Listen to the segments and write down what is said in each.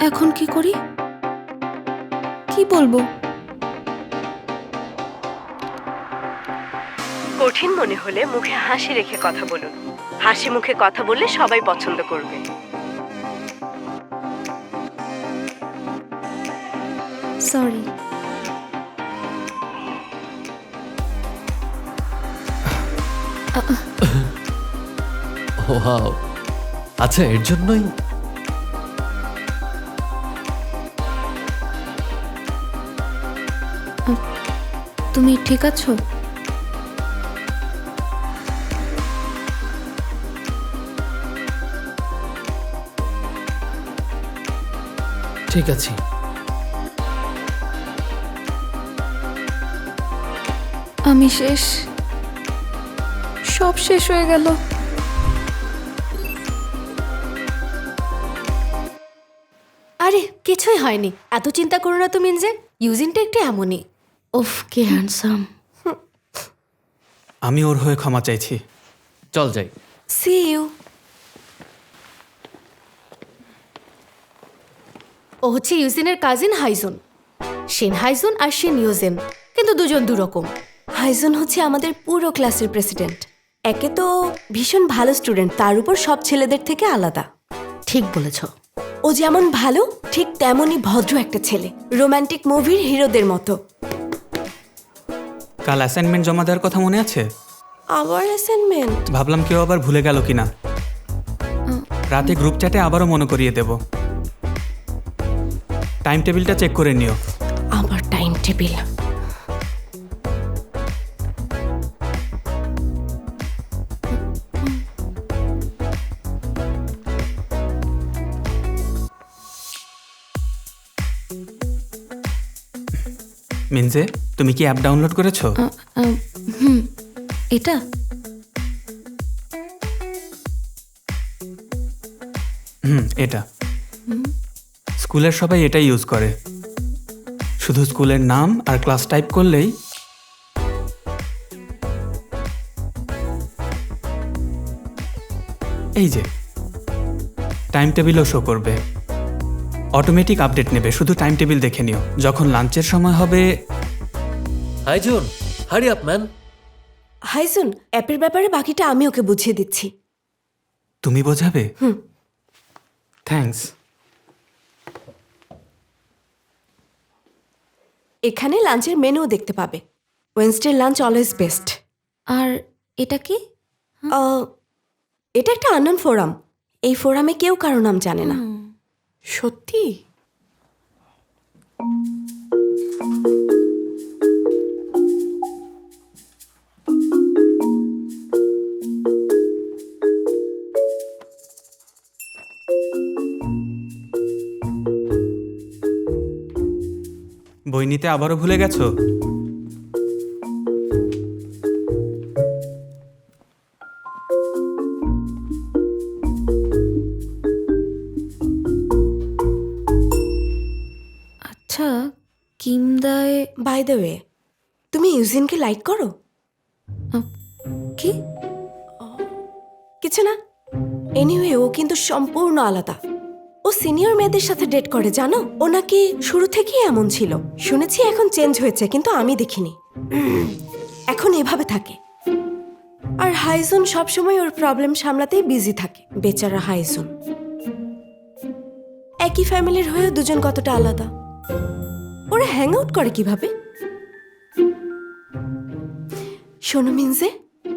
এখন কি করি? কি বলবো? কঠিন মনে হলে মুখে হাসি রেখে কথা বলুন। হাসি মুখে কথা বললে সবাই পছন্দ করবে। সরি। ওয়াও, আচ্ছা এর জন্যই তুমি ঠিক আছো? ঠিক আছে। আমি শেষ, সব শেষ হয়ে গেল। আরে কিছুই হয়নি, এত চিন্তা করো না তুমি। যে ইউজিনটা একটু এমনই। উফ কি হ্যান্ডসাম। আমি ওর হয়ে ক্ষমা চাইছি। চল যাই। C you. ও হচ্ছে ইউজিনের কাজিন হাইজুন। শিন হাইজুন আর শিন ইউজিন, কিন্তু দুজন দুরকম। হাইজুন হচ্ছে আমাদের পুরো ক্লাসের প্রেসিডেন্ট। একে তো ভীষণ ভালো স্টুডেন্ট, তার উপর সব ছেলেদের থেকে আলাদা। ঠিক বলেছ। ও যেমন ভালো ঠিক তেমনই ভদ্র একটা ছেলে, রোমান্টিক মুভির হিরোদের মতো। কাল অ্যাসাইনমেন্ট জমা দেওয়ার কথা মনে আছে? আবার অ্যাসাইনমেন্ট? ভাবলাম কেউ আবার ভুলে গেল কিনা। রাতে গ্রুপ চ্যাটে আবারও মনে করিয়ে দেব। টাইম টেবিলটা চেক করে নিও। আবার টাইম টেবিল? মিনজে, তুমি কি অ্যাপ ডাউনলোড করেছো? এটা এটা স্কুলের সবাই এটাই ইউজ করে। শুধু স্কুলের নাম আর ক্লাস টাইপ করলেই এই যে টাইম টেবিলও শো করবে। অটোমেটিক আপডেট নেবে, শুধু টাইম টেবিল দেখে নিও। যখন লাঞ্চের সময় হবে। Hi Haejun, hurry up man. Haejun, অ্যাপের ব্যাপারে বাকিটা আমি ওকে বুঝিয়ে দিচ্ছি। তুমি বোঝাবে? থ্যাঙ্কস। এখানে লাঞ্চের মেনুও দেখতে পাবে। Wednesday lunch always best. আর এটা কি? এটা একটা আননোন ফোরাম। এই ফোরামে কেউ কারো নাম জানে না। সত্যি? বই নিতে আবারও ভুলে গেছো? আচ্ছা, কিমদায় বাই দ্য ওয়ে, তুমি ইউজিনকে লাইক করো? কি? কিছু না। এনিওয়ে, ও কিন্তু সম্পূর্ণ আলাদা। ও সিনিয়র মেয়েদের সাথে ডেট করে, জানো? ও নাকি শুরু থেকেই এমন ছিল। শুনেছি এখন চেঞ্জ হয়েছে, কিন্তু আমি দেখিনি। এখন এভাবে থাকে। আর হাইজুন সবসময় ওর প্রবলেম সামলাতেই বিজি থাকে। বেচারা হাইজুন। একই ফ্যামিলির হয়েও দুজন কতটা আলাদা। ওরা হ্যাং আউট করে কিভাবে? শোনো মিনজে,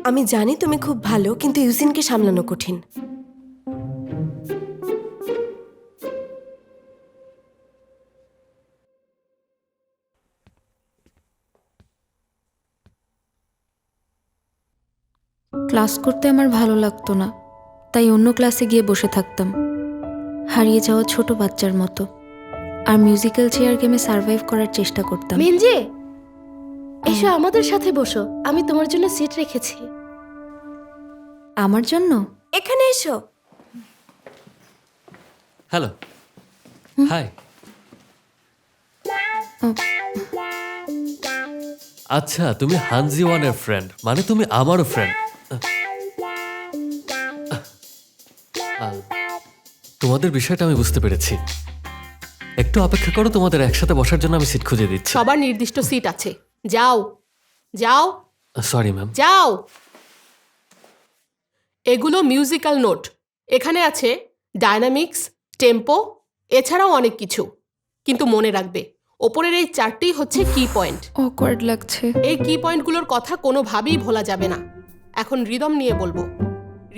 আমি জানি তুমি খুব ভালো, কিন্তু ইউজিনকে সামলানো কঠিন। ক্লাস করতে আমার ভালো লাগতো না, তাই অন্য ক্লাসে গিয়ে বসে থাকতাম, হারিয়ে যাওয়া ছোট বাচ্চার মতো। আর মিউজিক্যাল চেয়ার গেমে সার্ভাইভ করার চেষ্টা করতাম। মিনজি, এসো আমাদের সাথে বসো। আমি তোমার জন্য সিট রেখেছি। আমার জন্য? এখানে এসো। Hello, hi. আচ্ছা, তুমি হানজি ওয়ানের ফ্রেন্ড, মানে তুমি আমারও ফ্রেন্ড। তোমাদের বিষয়টা আমি বুঝতে পেরেছি। একটু অপেক্ষা করো, তোমাদের একসাথে বসার জন্য আমি সিট খুঁজে দিচ্ছি। সবার নির্দিষ্ট সিট আছে। যাও যাও সরি ম্যাম। যাও। এগুলো মিউজিক্যাল নোট। এখানে আছে ডায়নামিক্স, টেম্পো, এছাড়াও অনেক কিছু। কিন্তু মনে রাখবে, ওপরের এই 4টি হচ্ছে কি পয়েন্ট। অকওয়ার্ড লাগছে। এই কি পয়েন্টগুলোর কথা কোনোভাবেই ভোলা যাবে না। এখন রিদম নিয়ে বলবো।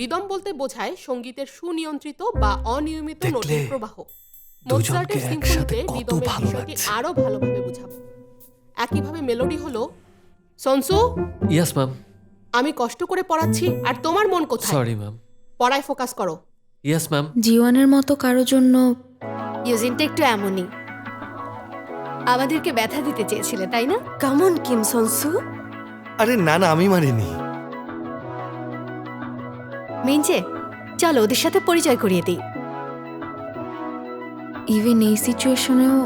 রিদম বলতে বোঝায় সঙ্গীতের সুনিয়ন্ত্রিত বা অনিয়মিত দেখলে, নোটের প্রবাহ। দুজনকে মোৎসার্টের একসাথে সিম্ফনিতে কত রিদমের ভালো বিষয়টি লাগছে। আরো ভালোভাবে বোঝাবো। একইভাবে মেলোডি হলো, সনসু ইয়েস ম্যাম। আমি কষ্ট করে পড়াচ্ছি আর তোমার মন কোথায়? Sorry ma'am. পড়ায় ফোকাস করো। Yes ma'am. জিওয়ানের মতো কারো জন্য ইউজিনটা একটু এমনই। আমাদেরকে ব্যথা দিতে চেয়েছিলে, তাই না? কেমন কিম সনসু? আরে না না, আমি মারিনি। মিনজে, চলো ওদের সাথে পরিচয় করিয়ে দিই। ইভেন এই সিচুয়েশনেও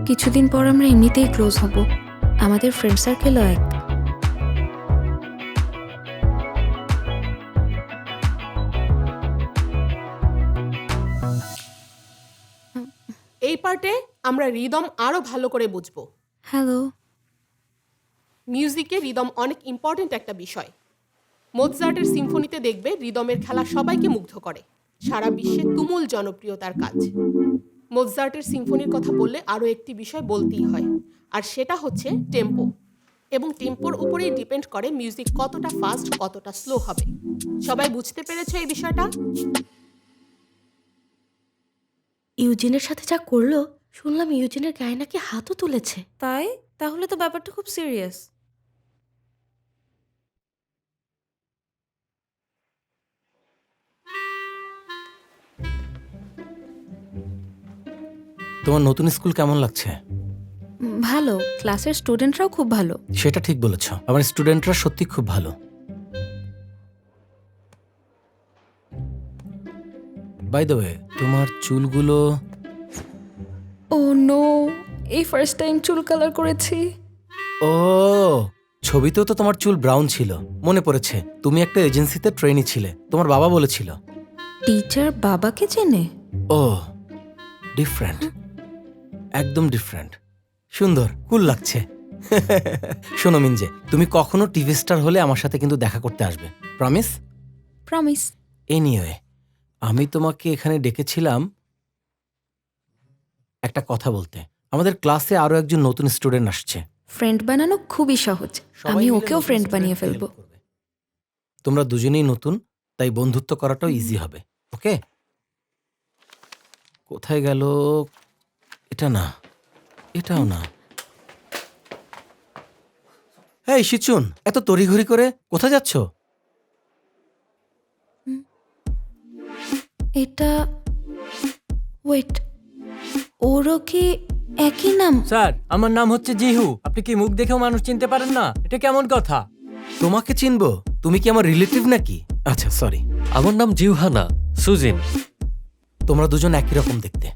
কিছুদিন পর আমরা এমনিতেই ক্লোজ হব। আমাদের ফ্রেন্ড সার্কেলও এক। এই পার্টে আমরা রিদম আরো ভালো করে বুঝবো। হ্যালো। মিউজিকে রিদম অনেক ইম্পর্ট্যান্ট একটা বিষয়। মোৎসার্টের সিম্ফনিতে দেখবে রিদমের খেলা সবাইকে মুগ্ধ করে। সারা বিশ্বে তুমুল জনপ্রিয়তার কাজ। মোৎসার্টের সিম্ফনির কথা বললে আরও একটি বিষয় বলতেই হয়, আর সেটা হচ্ছে টেম্পো। এবং টেম্পোর উপরেই ডিপেন্ড করে মিউজিক কতটা ফাস্ট, কতটা স্লো হবে। সবাই বুঝতে পেরেছো এই বিষয়টা? ইউজিনের সাথে যা করলো, শুনলাম ইউজিনের গায়ে নাকি হাতও তুলেছে। তাই? তাহলে তো ব্যাপারটা খুব সিরিয়াস। তোমার নতুন স্কুল কেমন লাগছে? ভালো, ক্লাসের স্টুডেন্টরাও খুব ভালো। সেটা ঠিক বলেছ, আমার স্টুডেন্টরা সত্যি খুব ভালো। বাই দ্য ওয়ে, তোমার চুলগুলো ও নো, এই ফার্স্ট টাইম চুল কালার করেছি। ও, ছবিতেও তো তোমার চুল ব্রাউন ছিল, মনে পড়েছে। তুমি একটা এজেন্সিতে ট্রেনি ছিলে, তোমার বাবা বলেছিল। টিচার বাবাকে চেনে? ও, ডিফারেন্ট, একদম ডিফারেন্ট। সুন্দর, কুল লাগছে। শোনো মিনজে, তুমি কখনো টিভি স্টার হলে আমার সাথে কিন্তু দেখা করতে আসবে, প্রমিস? প্রমিস। এনিওয়ে, আমি তোমাকে এখানে ডেকেছিলাম একটা কথা বলতে। আমাদের ক্লাসে আরো একজন নতুন স্টুডেন্ট আসছে। ফ্রেন্ড বানানো খুবই সহজ। সবাই আমি মিলে ওকেও নতুন ফ্রেন্ড বানিয়ে স্টুডেন্টকে ফেলবো। হেল্প করবে। তোমরা দুজনেই নতুন, তাই বন্ধুত্ব করাটাও ইজি হবে। ওকে? কোথায় গেল? এটা না, এটাও না। এই শিচুন, এত তড়িঘড়ি করে কোথায় যাচ্ছ? এটা ওয়েট, ওরও কি একই নাম? স্যার, আমার নাম হচ্ছে জিহু। আপনি কি মুখ দেখেও মানুষ চিনতে পারেন না? এটা কেমন কথা? তোমাকে চিনবো? তুমি কি আমার রিলেটিভ নাকি? আচ্ছা, সরি। আমার নাম জিউহানা, সুজিন। তোমরা দুজন একই রকম দেখতে।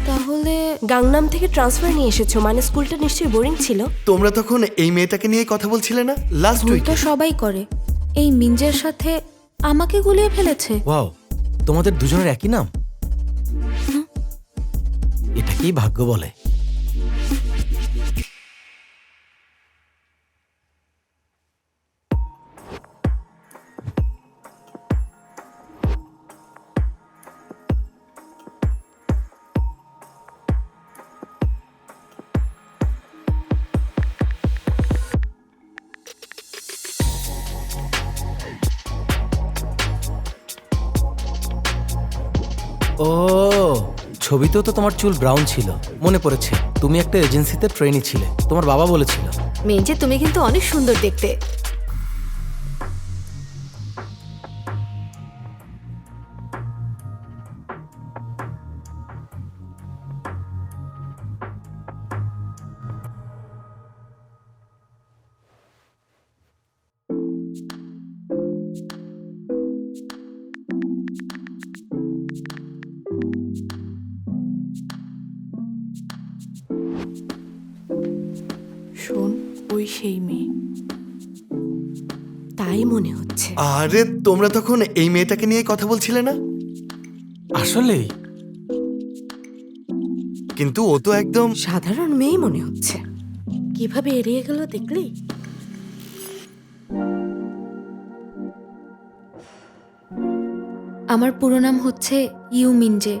তাহলে গাংনাম থেকে ট্রান্সফার নিয়ে এসেছো, মানে স্কুলটা নিশ্চয়ই বোরিং ছিল। তোমরা তখন এই মেয়েটাকে নিয়ে কথা বলছিলে না লাস্ট ভুল তো উইকে? সবাই করে। এই মিঞ্জের সাথে আমাকে গুলিয়ে ফেলেছে। ওয়াও, তোমাদের দুজনের একই নাম? এটাকেই ভাগ্য বলে। ও, ছবিতেও তো তোমার চুল ব্রাউন ছিল, মনে পড়েছে। তুমি একটা এজেন্সিতে ট্রেনি ছিলে, তোমার বাবা বলেছিল। মিনজে, তুমি কিন্তু অনেক সুন্দর দেখতে। ওই সেই মেয়ে, তাই মনে হচ্ছে। আরে তোমরা তখন এই মেয়েটাকে নিয়ে কথা বলছিলে না? আসলেই কিন্তু ও তো একদম সাধারণ মেয়ে মনে হচ্ছে। কিভাবে এড়িয়ে গেল দেখলি? আমার পুরো নাম হচ্ছে ইউ মিনজে।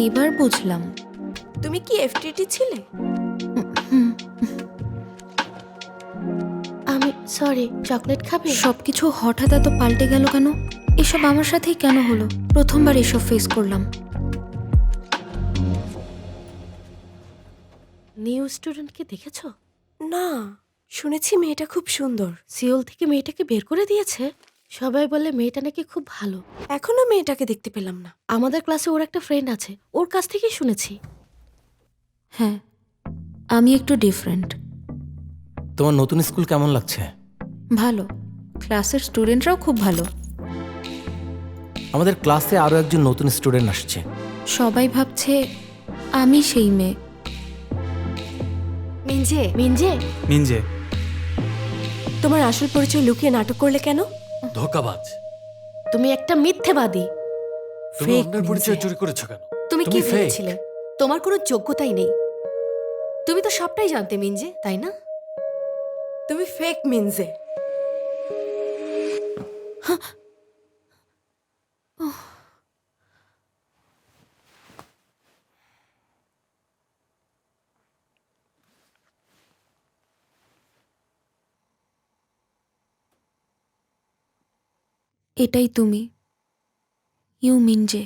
এবার বুঝলাম। তুমি কি এফটিটি ছিলে? আমি সরি, চকলেট খাবে? সবকিছু হঠাৎ এত পাল্টে গেল কেন? এসব আমার সাথেই কেন হলো? প্রথমবার এসব ফেস করলাম। নিউ স্টুডেন্টকে দেখেছো? না, শুনেছি মেয়েটা খুব সুন্দর। সিওল থেকে মেয়েটাকে বের করে দিয়েছে। সবাই বলে মেয়েটা নাকি খুব ভালো। এখনো মেয়েটাকে দেখতে পেলাম না। আমাদের ক্লাসে ওর একটা ফ্রেন্ড আছে, ওর কাছ থেকেই শুনেছি। হ্যাঁ, আমি একটু ডিফারেন্ট। তোমার নতুন স্কুল কেমন লাগছে? ভালো, ক্লাসের স্টুডেন্টরাও খুব ভালো। আমাদের ক্লাসে আরো একজন নতুন স্টুডেন্ট আসছে। সবাই ভাবছে আমি সেই মেয়ে। মিনজে, মিনজে, মিনজে, তোমার আসল পরিচয় লুকিয়ে নাটক করলে কেন? ধোকাবাজ। তুমি একটা মিথ্যেবাদী। তুমি Fake অন্যের পরিচয় মিনজে। চুরি করেছো কেন? তুমি কি fake। ভেবেছিলে তোমার কোনো যোগ্যতাই নেই? তুমি তো সবটাই জানতে মিনজে, তাই না? তুমি ফেক মিনজে। এটাই তুমি, ইউ মিনজে।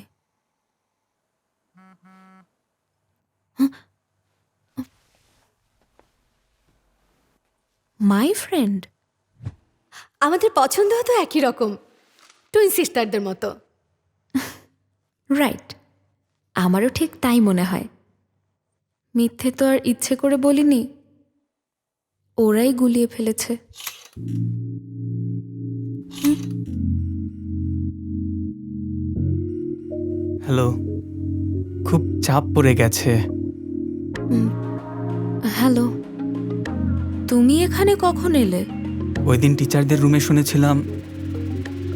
My friend? আমাদের পছন্দ তো একই রকম, টুইন সিস্টারদের মতো। রাইট, আমারও ঠিক তাই মনে হয়। মিথ্যে তো আর ইচ্ছে করে বলিনি, ওরাই গুলিয়ে ফেলেছে। হ্যালো। খুব চাপ পড়ে গেছে। হ্যালো, তুমি এখানে কখন এলে? ওই দিন টিচারদের রুমে শুনেছিলাম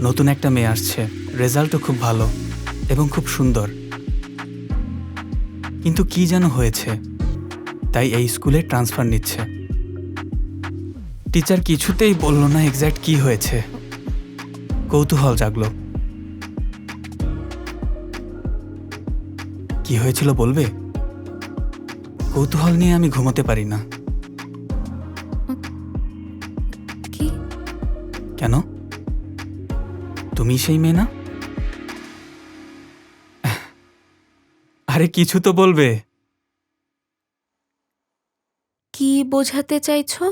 নতুন একটা মেয়ে আসছে, রেজাল্টও খুব ভালো এবং খুব সুন্দর। কিন্তু কি যেন হয়েছে, তাই এই স্কুলে ট্রান্সফার নিচ্ছে। টিচার কিছুতেই বলল না এক্স্যাক্ট কি হয়েছে। কৌতূহল জাগলো। কি হয়েছিল বলবে? কৌতূহল নিয়ে আমি ঘুমোতে পারি না। কি? কেন? তুমি সেই মেয়ে না? আরে কিছু তো বলবে। কি বোঝাতে চাইছো?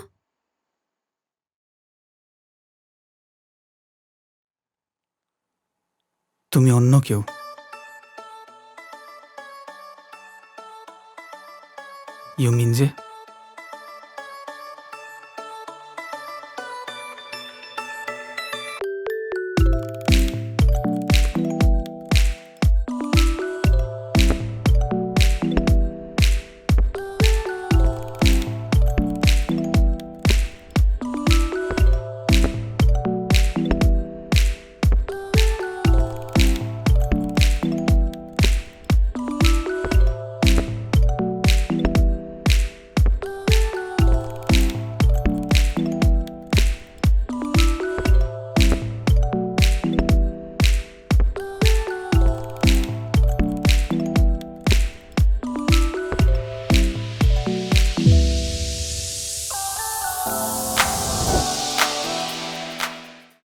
তুমি অন্য কেউ। ইউ মিনজে।